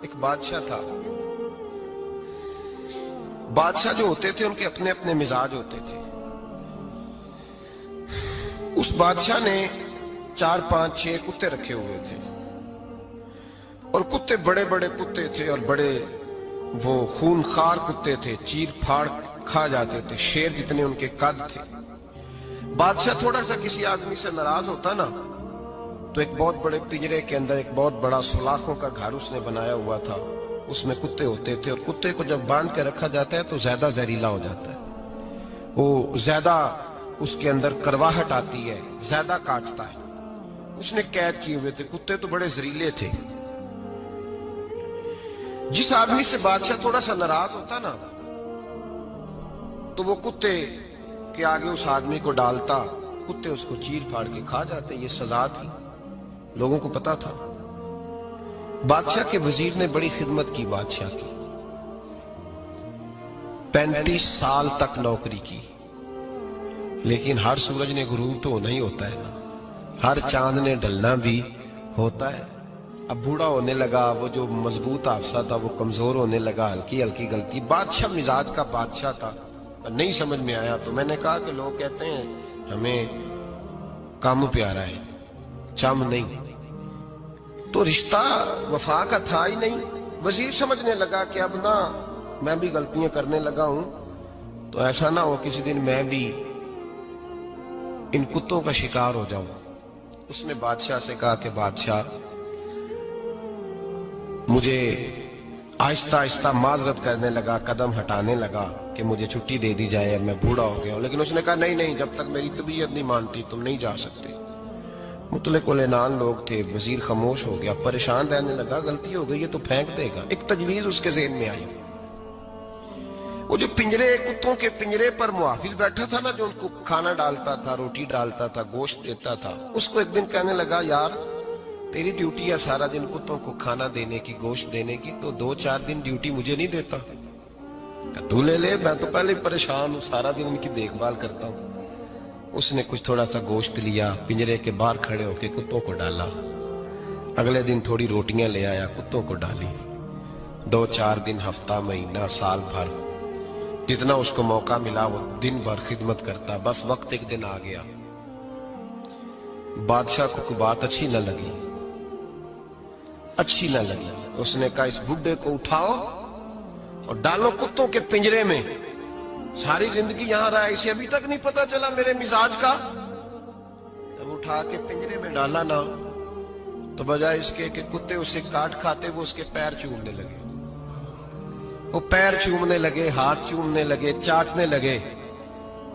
ایک بادشاہ تھا. بادشاہ جو ہوتے تھے ان کے اپنے اپنے مزاج ہوتے تھے. اس بادشاہ نے 4 5 6 کتے رکھے ہوئے تھے اور کتے بڑے بڑے کتے تھے اور بڑے وہ خونخوار کتے تھے, چیر پھاڑ کھا جاتے تھے, شیر جتنے ان کے قد تھے. بادشاہ تھوڑا سا کسی آدمی سے ناراض ہوتا نا تو ایک بہت بڑے پنجرے کے اندر ایک بہت بڑا سلاخوں کا گھر اس نے بنایا ہوا تھا. اس میں کتے ہوتے تھے اور کتے کو جب باندھ کے رکھا جاتا ہے تو زیادہ زہریلا ہو جاتا ہے, وہ زیادہ اس کے اندر کرواہٹ آتی ہے, زیادہ کاٹتا ہے. اس نے قید کیے ہوئے تھے. کتے تو بڑے زہریلے تھے. جس آدمی سے بادشاہ تھوڑا سا ناراض ہوتا نا تو وہ کتے کے آگے اس آدمی کو ڈالتا, کتے اس کو چیر پھاڑ کے کھا جاتے. یہ سزا تھی, لوگوں کو پتا تھا. بادشاہ کے وزیر نے بڑی خدمت کی بادشاہ کی, 35 سال تک نوکری کی. لیکن ہر سورج نے غروب تو ہونا ہی ہوتا ہے نا, ہر چاند نے ڈھلنا بھی ہوتا ہے. اب بوڑھا ہونے لگا, وہ جو مضبوط حافظہ تھا وہ کمزور ہونے لگا, ہلکی ہلکی غلطی. بادشاہ مزاج کا بادشاہ تھا, نہیں سمجھ میں آیا تو میں نے کہا کہ لوگ کہتے ہیں ہمیں کام پیارا ہے, چم نہیں. تو رشتہ وفا کا تھا ہی نہیں. وزیر سمجھنے لگا کہ اب نہ میں بھی غلطیاں کرنے لگا ہوں تو ایسا نہ ہو کسی دن میں بھی ان کتوں کا شکار ہو جاؤں. اس نے بادشاہ سے کہا کہ بادشاہ مجھے آہستہ آہستہ معذرت کرنے لگا, قدم ہٹانے لگا کہ مجھے چھٹی دے دی جائے, اب میں بوڑھا ہو گیا ہوں. لیکن اس نے کہا نہیں نہیں, جب تک میری طبیعت نہیں مانتی تم نہیں جا سکتے. مطلق العنان لوگ تھے. وزیر خاموش ہو گیا, پریشان رہنے لگا. غلطی ہو گئی ہے تو پھینک دے گا. ایک تجویز اس کے ذہن میں آئی. وہ جو پنجرے, کتوں کے پنجرے پر محافظ بیٹھا تھا نا, جو ان کو کھانا ڈالتا تھا, روٹی ڈالتا تھا, گوشت دیتا تھا, اس کو ایک دن کہنے لگا یار تیری ڈیوٹی ہے سارا دن کتوں کو کھانا دینے کی, گوشت دینے کی, تو 2 4 دن ڈیوٹی مجھے نہیں دیتا؟ تو لے لے, میں تو پہلے پریشان ہوں, سارا دن ان کی دیکھ بھال کرتا ہوں. اس نے کچھ تھوڑا سا گوشت لیا, پنجرے کے باہر کھڑے ہو کے کتوں کو ڈالا. اگلے دن تھوڑی روٹیاں لے آیا, کتوں کو ڈالی. 2 4 دن, ہفتہ, مہینہ, سال بھر, جتنا اس کو موقع ملا وہ دن بھر خدمت کرتا. بس وقت ایک دن آ گیا, بادشاہ کو کوئی بات اچھی نہ لگی. اس نے کہا اس بڈھے کو اٹھاؤ اور ڈالو کتوں کے پنجرے میں. ساری زندگی یہاں رہا, اسے ابھی تک نہیں پتا چلا میرے مزاج کا. جب اٹھا کے پنجرے میں ڈالا نا تو بجائے اس کے کہ کتے اسے کاٹ کھاتے, وہ اس کے پیر چومنے لگے. وہ پیر چومنے لگے, ہاتھ چومنے لگے, چاٹنے لگے.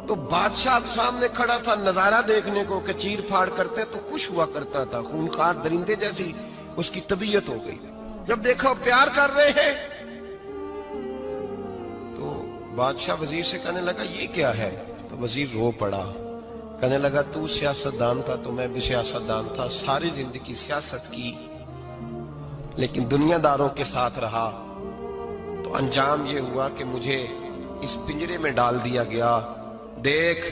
تو بادشاہ اب سامنے کھڑا تھا نظارہ دیکھنے کو کہ چیر پھاڑ کرتے تو خوش ہوا کرتا تھا, خونخوار درندے جیسی اس کی طبیعت ہو گئی. جب دیکھا پیار کر رہے ہیں تو بادشاہ وزیر سے کہنے لگا یہ کیا ہے؟ تو وزیر رو پڑا, کہنے لگا تو سیاستدان تھا تو میں بھی سیاستدان تھا, ساری زندگی سیاست کی لیکن دنیا داروں کے ساتھ رہا تو انجام یہ ہوا کہ مجھے اس پنجرے میں ڈال دیا گیا. دیکھ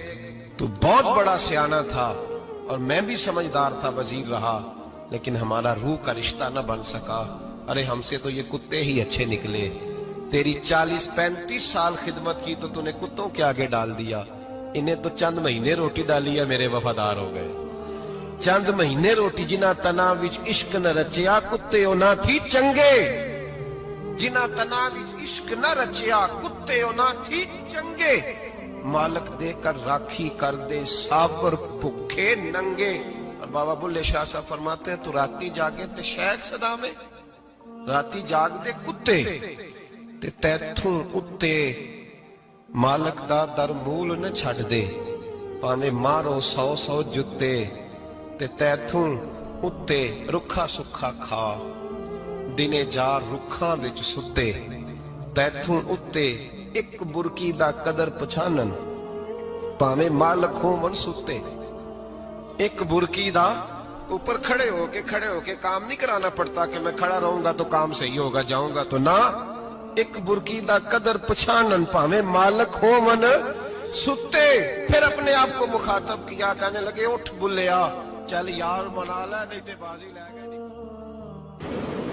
تو بہت بڑا سیانہ تھا اور میں بھی سمجھدار تھا, وزیر رہا, لیکن ہمارا روح کا رشتہ نہ بن سکا. ارے ہم سے تو یہ کتے ہی اچھے نکلے. تیری 40 35 سال خدمت کی تو تو نے کتوں کے آگے ڈال دیا. انہیں تو چند مہینے روٹی ڈالی ہے, میرے وفادار ہو گئے. چند مہینے روٹی, جنہ تنا وچ عشق نہ رچیا کتے او نہ تھی چنگے. جنہ تنا وچ عشق نہ رچیا کتے او نہ تھی چنگے. مالک دے کر راکھی کر دے سابر بھکھے ننگے. اور بابا بلے شاہ صاحب فرماتے ہیں تو راتی جاگے تے شیخ صدا میں, راتی جاگ دے کتے تے تیتھوں اتے مالک دا در مول نہ چھڑ دے. پاویں مارو 100 جتے تے تیتھوں اتے رکھا سکھا کھا. دنے جار رکھاں وچ ستے تیتھوں اتے ایک برکی دا قدر پچھانن. پاویں مالک ہون ستے, ایک برکی دا اوپر کھڑے ہو کے کام نہیں کرانا پڑتا کہ میں کھڑا رہوں گا تو کام صحیح ہوگا, جاؤں گا تو نہ. ایک برکی دا قدر پچھانن پاویں مالک ہون ستے. پھر اپنے آپ کو مخاطب کیا, کہنے لگے اٹھ بلیا, چل یار منا لے نہیں تے بازی لے گئے.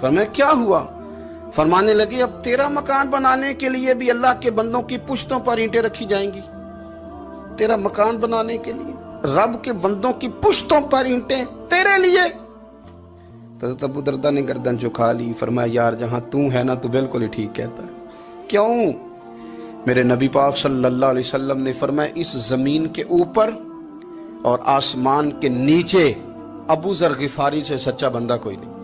فرمایا کیا ہوا؟ فرمانے لگے اب تیرا مکان بنانے کے لیے بھی اللہ کے بندوں کی پشتوں پر اینٹیں رکھی جائیں گی. تیرا مکان بنانے کے لیے رب کے بندوں کی پشتوں پر اینٹیں تیرے لیے. حضرت ابو درداء نے گردن جھکا لی. فرمایا یار جہاں تو ہے نا تو بالکل ہی ٹھیک کہتا ہے. کیوں؟ میرے نبی پاک صلی اللہ علیہ وسلم نے فرمایا اس زمین کے اوپر اور آسمان کے نیچے ابو ذر غفاری سے سچا بندہ کوئی نہیں,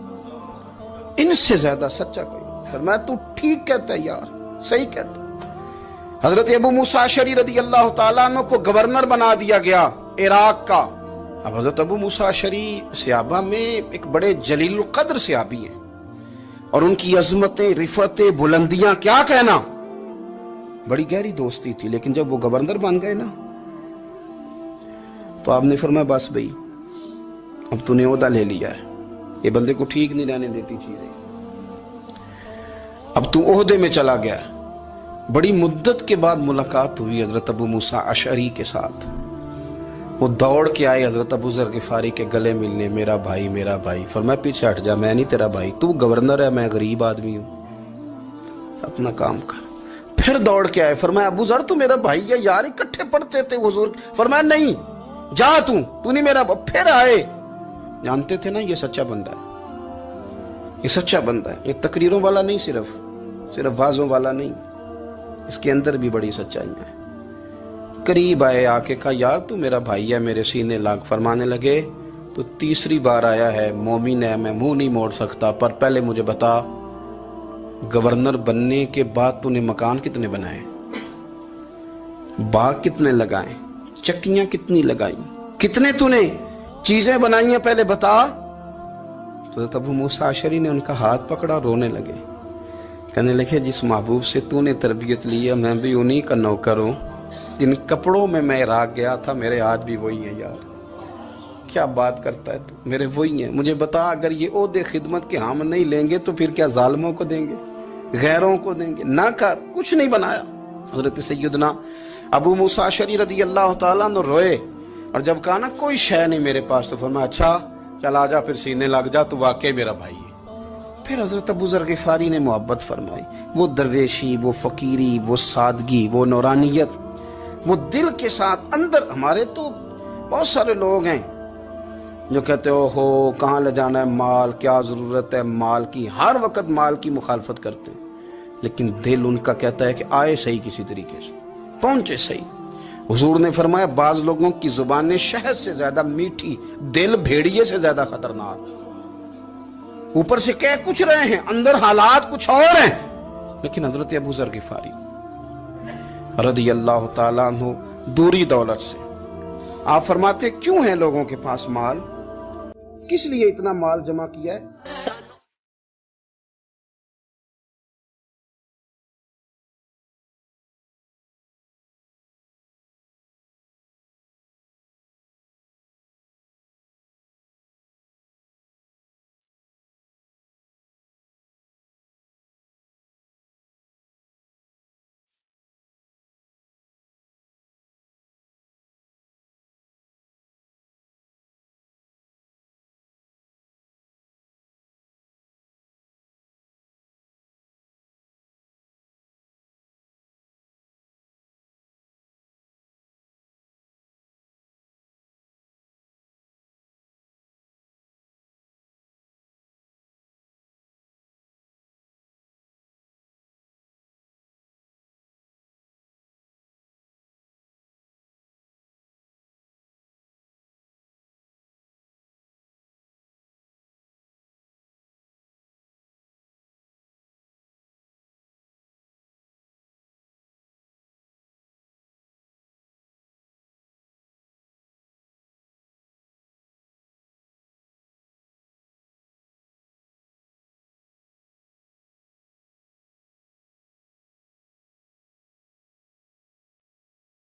ان سے زیادہ سچا کوئی نہیں. فرمایا تو ٹھیک کہتا ہے یار, صحیح کہتا ہے. حضرت ابو موسیٰ اشعری رضی اللہ تعالیٰ عنہ کو گورنر بنا دیا گیا عراق کا. اب حضرت ابو موسیٰ اشعری صحابہ میں ایک بڑے جلیل القدر صحابی ہیں, اور ان کی عظمتیں, رفعتیں, بلندیاں کیا کہنا, بڑی گہری دوستی تھی. لیکن جب وہ گورنر بن گئے نا تو آپ نے فرمایا بس بھئی اب تو نے عہدہ لے لیا ہے, یہ بندے کو ٹھیک نہیں رہنے دیتی چیزیں, اب تو عہدے میں چلا گیا. بڑی مدت کے بعد ملاقات ہوئی حضرت ابو موسیٰ اشعری کے ساتھ. وہ دوڑ کے آئے حضرت ابو ذر غفاری کے گلے ملنے, میرا بھائی میرا بھائی. فرمایا پیچھے ہٹ جا, میں نہیں تیرا بھائی, تو گورنر ہے, میں غریب آدمی ہوں, اپنا کام کر. پھر دوڑ کے آئے. فرمایا ابو ذر تو میرا بھائی ہے یار, اکٹھے پڑھتے تھے حضور. فرمایا نہیں جا, تو نہیں میرا. پھر آئے. جانتے تھے نا یہ سچا بندہ ہے, یہ سچا بندہ ہے, یہ تقریروں والا نہیں, صرف وعظوں والا نہیں, اس کے اندر بھی بڑی سچائیاں ہیں. قریب آئے, آ کے کہا یار تو میرا بھائی ہے, میرے سینے لاگ. فرمانے لگے تو تیسری بار آیا ہے, مومن ہے, میں منہ نہیں موڑ سکتا, پر پہلے مجھے بتا گورنر بننے کے بعد تو نے مکان کتنے بنائے, باغ کتنے لگائے, چکیاں کتنی لگائیں, کتنے تو نے چیزیں بنائی ہیں, پہلے بتا. تو ابو موسیٰ اشعری نے ان کا ہاتھ پکڑا, رونے لگے. کہنے لگے جس محبوب سے تو نے تربیت لی ہے میں بھی انہی کا نوکر ہوں, جن کپڑوں میں میں عراق گیا تھا میرے آج بھی وہی ہیں. یار کیا بات کرتا ہے تو, میرے وہی ہیں. مجھے بتا اگر یہ عہدے خدمت کے ہم نہیں لیں گے تو پھر کیا ظالموں کو دیں گے, غیروں کو دیں گے؟ نہ کر, کچھ نہیں بنایا. حضرت سیدنا ابو موسیٰ اشعری رضی اللہ تعالیٰ عنہ روئے, اور جب کہا نا کوئی شے نہیں میرے پاس, تو فرمایا اچھا چل آ جا, پھر سینے لگ جا, تو واقعی میرا بھائی ہے. پھر حضرت ابو ذر غفاری نے محبت فرمائی. وہ درویشی, وہ فقیری, وہ سادگی, وہ نورانیت, وہ دل کے ساتھ اندر. ہمارے تو بہت سارے لوگ ہیں جو کہتے ہو کہاں لے جانا ہے مال, کیا ضرورت ہے مال کی, ہر وقت مال کی مخالفت کرتے ہیں, لیکن دل ان کا کہتا ہے کہ آئے صحیح, کسی طریقے سے پہنچے صحیح. حضور نے فرمایا بعض لوگوں کی زبانیں شہد سے زیادہ میٹھی, دل بھیڑیے سے زیادہ خطرناک. اوپر سے کہہ کچھ رہے ہیں, اندر حالات کچھ اور ہیں. لیکن حضرت ابو ذر غفاری رضی اللہ تعالیٰ عنہ دوری دولت سے, آپ فرماتے کیوں ہیں لوگوں کے پاس مال, کس لیے اتنا مال جمع کیا ہے؟